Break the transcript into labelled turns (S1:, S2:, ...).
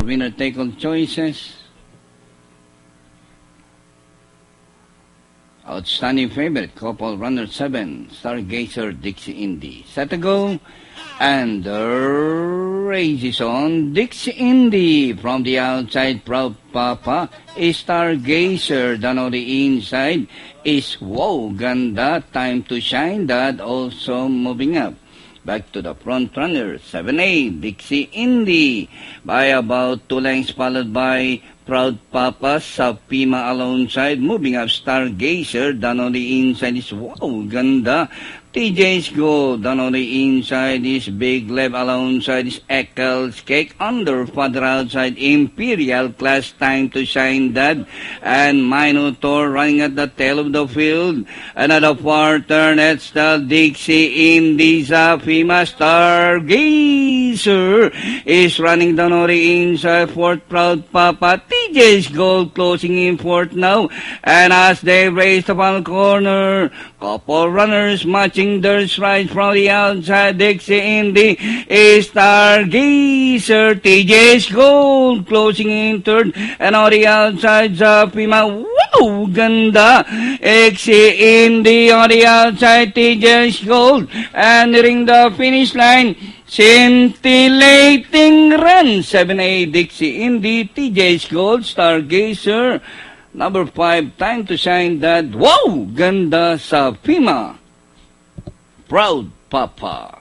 S1: winner take all choices. Outstanding favorite, couple runner 7, Stargazer Dixie Indy. Set to go, and the race is on. Dixie Indy from the outside, Proud Papa. Stargazer down on the inside is Wow Ganda, Time to Shine, that also moving up. Back to the front runner, 7A, Dixie Indy, by about 2 lengths, followed by Proud Papa, Sapima alongside, moving up Stargazer, down on the inside is Wow Ganda, TJ's Go, down on the inside is Big Lev, alongside is Eccles Cake, under further outside Imperial Class, Time to Shine, Dad, and Minotaur running at the tail of the field. Another far turn, it's the Dixie Indy, Sapima, Stargazer is running down on the inside, fourth Proud Papa, TJ's Gold closing in fourth now, and as they race the final corner, couple runners matching their strides from the outside. Dixie Indy, Stargazer, TJ's Gold closing in third, and on the outside, Zapima, Wow Ganda, Dixie Indy on the outside, TJ's Gold, and nearing the finish line, scintillating run, 7A, Dixie Indy, TJ's Gold, Stargazer, number 5, Time to Shine, that Wow Ganda sa FIMA. Proud Papa.